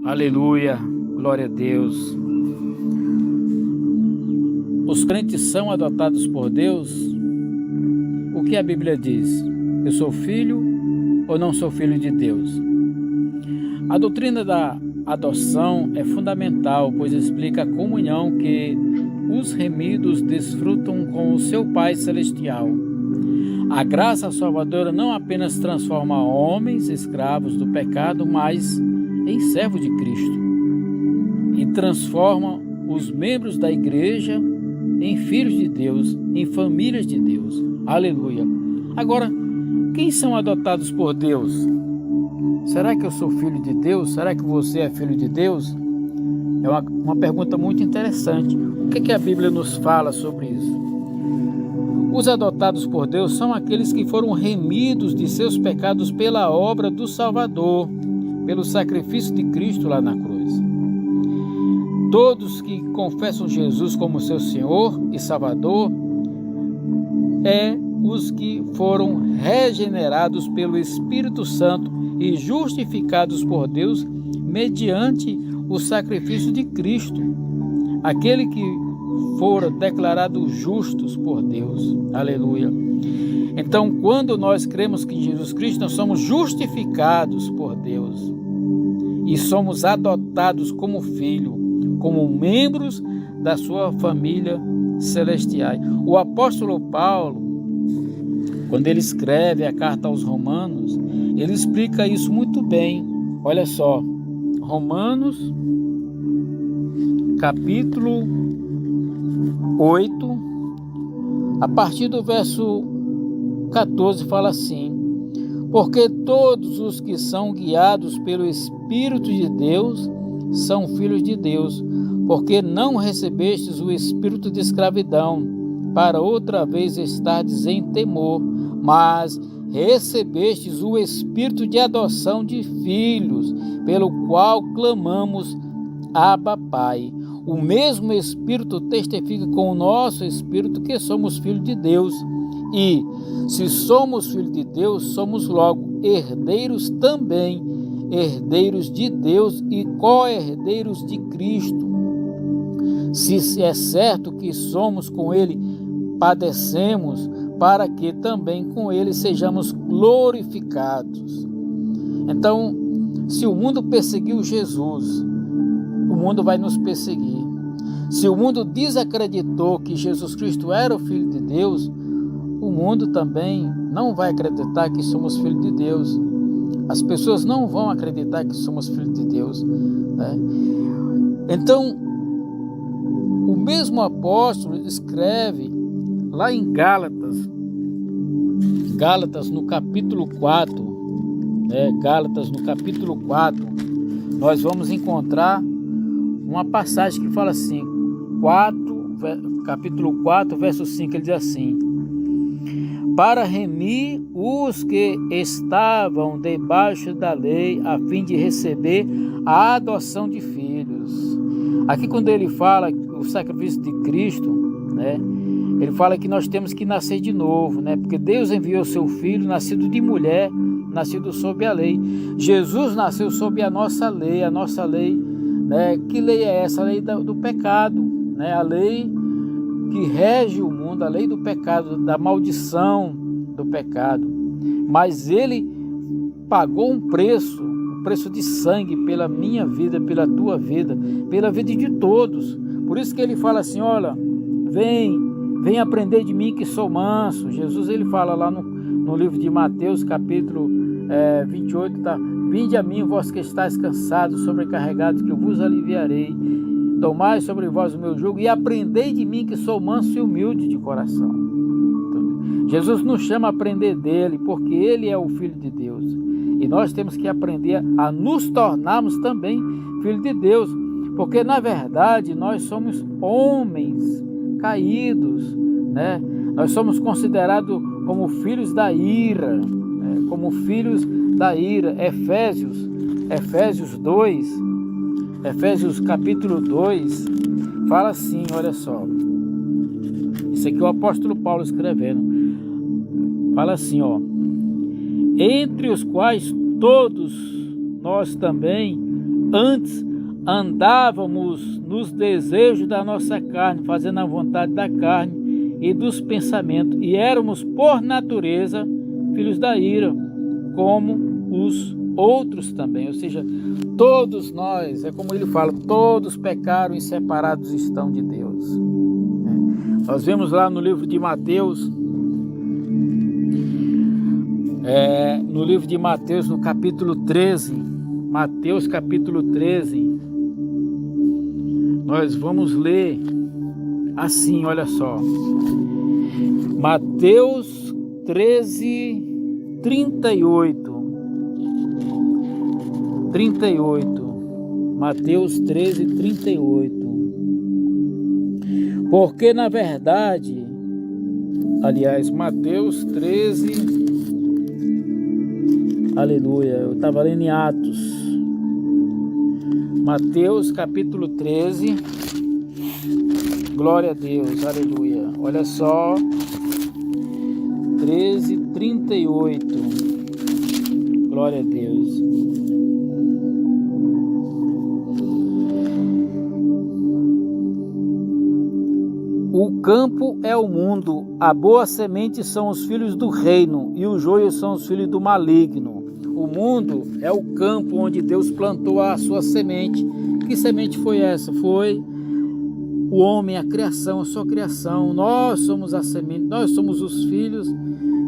Aleluia, glória a Deus. Os crentes são adotados por Deus? O que a Bíblia diz? Eu sou filho ou não sou filho de Deus? A doutrina da adoção é fundamental, pois explica a comunhão que os remidos desfrutam com o seu Pai Celestial. A graça salvadora não apenas transforma homens escravos do pecado, mas em servos de Cristo, e transforma os membros da igreja em filhos de Deus, em famílias de Deus. Aleluia! Agora, quem são adotados por Deus? Será que eu sou filho de Deus? Será que você é filho de Deus? É uma pergunta muito interessante. O que a Bíblia nos fala sobre isso? Os adotados por Deus são aqueles que foram remidos de seus pecados pela obra do Salvador, pelo sacrifício de Cristo lá na cruz. Todos que confessam Jesus como seu Senhor e Salvador os que foram regenerados pelo Espírito Santo e justificados por Deus mediante o sacrifício de Cristo, aquele que foram declarados justos por Deus. Aleluia! Então, quando nós cremos que em Jesus Cristo, nós somos justificados por Deus e somos adotados como filho, como membros da sua família celestial. O apóstolo Paulo, quando ele escreve a carta aos Romanos, ele explica isso muito bem. Olha só, Romanos, capítulo 8, a partir do verso 14, fala assim: porque todos os que são guiados pelo Espírito de Deus são filhos de Deus, porque não recebestes o espírito de escravidão, para outra vez estardes em temor, mas recebestes o espírito de adoção de filhos, pelo qual clamamos, Abba, Pai. O mesmo Espírito testifica com o nosso espírito que somos filhos de Deus. E, se somos filhos de Deus, somos logo herdeiros também, herdeiros de Deus e co-herdeiros de Cristo. Se é certo que somos com Ele, padecemos, para que também com Ele sejamos glorificados. Então, se o mundo perseguiu Jesus, o mundo vai nos perseguir. Se o mundo desacreditou que Jesus Cristo era o Filho de Deus, o mundo também não vai acreditar que somos filhos de Deus. As pessoas não vão acreditar que somos filhos de Deus, né? Então, o mesmo apóstolo escreve lá em Gálatas no capítulo 4, Gálatas no capítulo 4, nós vamos encontrar uma passagem que fala assim, capítulo 4, verso 5, ele diz assim: para remir os que estavam debaixo da lei, a fim de receber a adoção de filhos. Aqui, quando ele fala o sacrifício de Cristo, né, ele fala que nós temos que nascer de novo, né, porque Deus enviou seu Filho, nascido de mulher, nascido sob a lei. Jesus nasceu sob a nossa lei, né? Que lei é essa? A lei do pecado, né? A lei que rege o mundo, a lei do pecado, da maldição do pecado. Mas ele pagou um preço de sangue pela minha vida, pela tua vida, pela vida de todos. Por isso que ele fala assim: olha, vem aprender de mim que sou manso. Jesus, ele fala lá no livro de Mateus, capítulo 28, tá? Vinde a mim, vós que estáis cansados, sobrecarregados, que eu vos aliviarei. Tomai sobre vós o meu jugo e aprendei de mim, que sou manso e humilde de coração. Então, Jesus nos chama a aprender dele, porque ele é o Filho de Deus. E nós temos que aprender a nos tornarmos também filhos de Deus, porque na verdade nós somos homens caídos, né? Nós somos considerados como filhos da ira, né? Como filhos da ira. Efésios capítulo 2 fala assim, olha só, isso Isso aqui é o apóstolo Paulo escrevendo. Fala assim, ó: entre os quais todos nós também antes andávamos nos desejos da nossa carne, fazendo a vontade da carne e dos pensamentos, e éramos por natureza filhos da ira, como os outros também. Ou seja, todos nós, é como ele fala, todos pecaram e separados estão de Deus. Nós vemos lá no livro de Mateus, no capítulo 13, Mateus capítulo 13, nós vamos ler assim, olha só, Mateus 13, 38, Mateus 13, 38, porque na verdade, aliás, Mateus 13, aleluia, eu estava lendo em Atos, Mateus capítulo 13, glória a Deus, aleluia, olha só, 13, 38, glória a Deus. O campo é o mundo, a boa semente são os filhos do reino, e o joio são os filhos do maligno. O mundo é o campo onde Deus plantou a sua semente. Que semente foi essa? Foi o homem, a criação, a sua criação. Nós somos a semente, nós somos os filhos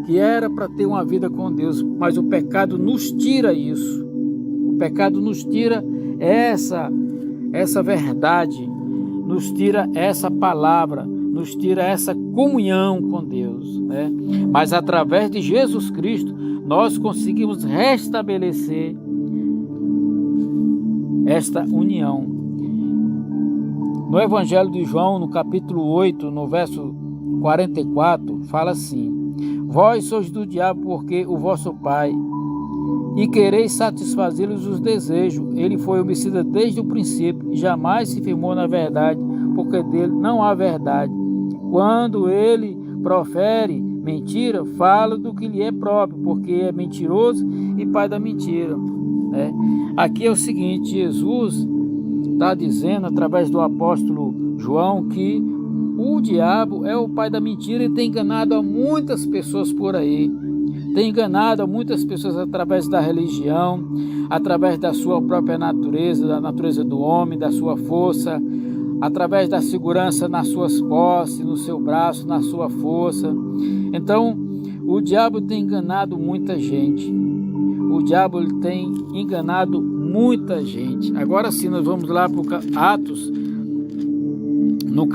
que era para ter uma vida com Deus, mas o pecado nos tira isso. O pecado nos tira essa verdade, nos tira essa palavra, nos tira essa comunhão com Deus, né? Mas através de Jesus Cristo nós conseguimos restabelecer esta união. No Evangelho de João, no capítulo 8, no verso 44, fala assim: vós sois do diabo, porque o vosso pai, e quereis satisfazê-los os desejos. Ele foi homicida desde o princípio, e jamais se firmou na verdade, porque dele não há verdade. Quando ele profere mentira, fala do que lhe é próprio, porque é mentiroso e pai da mentira. Aqui é o seguinte: Jesus está dizendo, através do apóstolo João, que o diabo é o pai da mentira e tem enganado a muitas pessoas por aí. Tem enganado a muitas pessoas através da religião, através da sua própria natureza, da natureza do homem, da sua força, através da segurança nas suas posses, no seu braço, na sua força. Então, o diabo tem enganado muita gente. O diabo tem enganado muita gente. Agora sim, nós vamos lá para Atos, no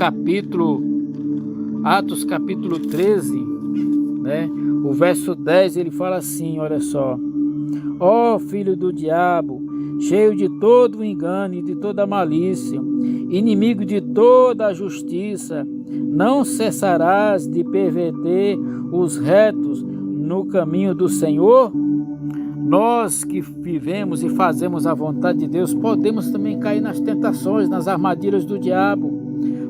Atos capítulo 13, né? O verso 10, ele fala assim, olha só: ó filho do diabo, cheio de todo o engano e de toda a malícia, inimigo de toda a justiça, não cessarás de perverter os retos no caminho do Senhor? Nós que vivemos e fazemos a vontade de Deus, podemos também cair nas tentações, nas armadilhas do diabo,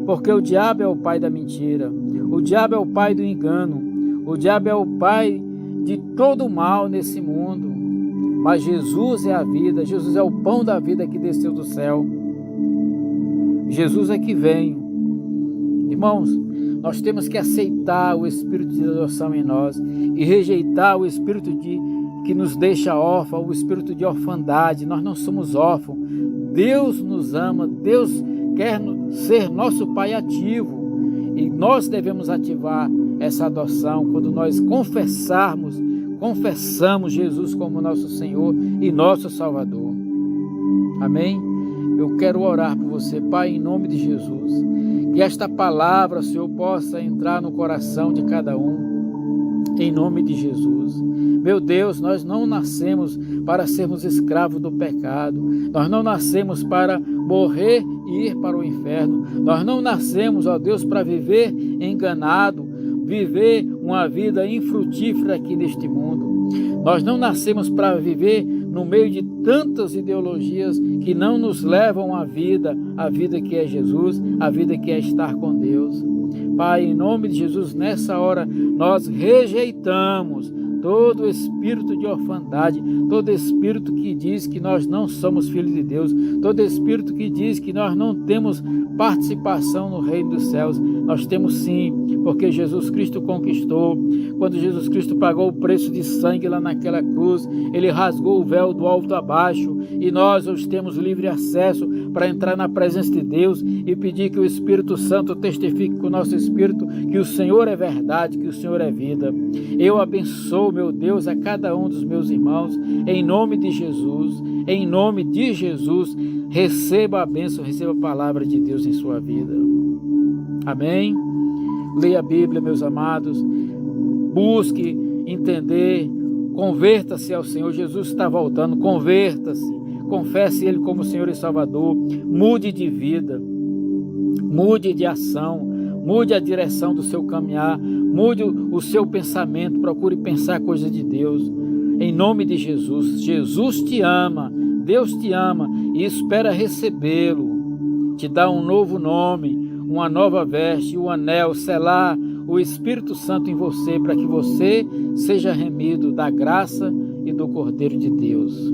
porque o diabo é o pai da mentira, o diabo é o pai do engano, o diabo é o pai de todo o mal nesse mundo. Mas Jesus é a vida, Jesus é o pão da vida que desceu do céu. Jesus é que veio. Irmãos, nós temos que aceitar o espírito de adoção em nós e rejeitar o espírito que nos deixa órfão, o espírito de orfandade. Nós não somos órfãos. Deus nos ama, Deus quer ser nosso Pai ativo. E nós devemos ativar essa adoção quando nós confessamos Jesus como nosso Senhor e nosso Salvador. Amém? Eu quero orar por você, Pai, em nome de Jesus. Que esta palavra, Senhor, possa entrar no coração de cada um, em nome de Jesus. Meu Deus, nós não nascemos para sermos escravos do pecado. Nós não nascemos para morrer e ir para o inferno. Nós não nascemos, ó Deus, para viver enganado, viver uma vida infrutífera aqui neste mundo. Nós não nascemos para viver no meio de tantas ideologias que não nos levam à vida que é Jesus, a vida que é estar com Deus. Pai, em nome de Jesus, nessa hora nós rejeitamos todo espírito de orfandade, todo espírito que diz que nós não somos filhos de Deus, todo espírito que diz que nós não temos participação no reino dos céus. Nós temos sim, porque Jesus Cristo conquistou. Quando Jesus Cristo pagou o preço de sangue lá naquela cruz, ele rasgou o véu do alto a baixo, e nós hoje temos livre acesso para entrar na presença de Deus e pedir que o Espírito Santo testifique com o nosso espírito que o Senhor é verdade, que o Senhor é vida. Eu abençoo, meu Deus, a cada um dos meus irmãos, em nome de Jesus, em nome de Jesus. Receba a bênção, receba a palavra de Deus em sua vida. Amém? Leia a Bíblia, meus amados, busque entender, converta-se ao Senhor. Jesus está voltando, converta-se, confesse Ele como Senhor e Salvador, mude de vida, mude de ação, mude a direção do seu caminhar, mude o seu pensamento, procure pensar coisas de Deus, em nome de Jesus. Jesus te ama, Deus te ama e espera recebê-lo, te dá um novo nome, uma nova veste, um anel, selar o Espírito Santo em você, para que você seja remido da graça e do Cordeiro de Deus.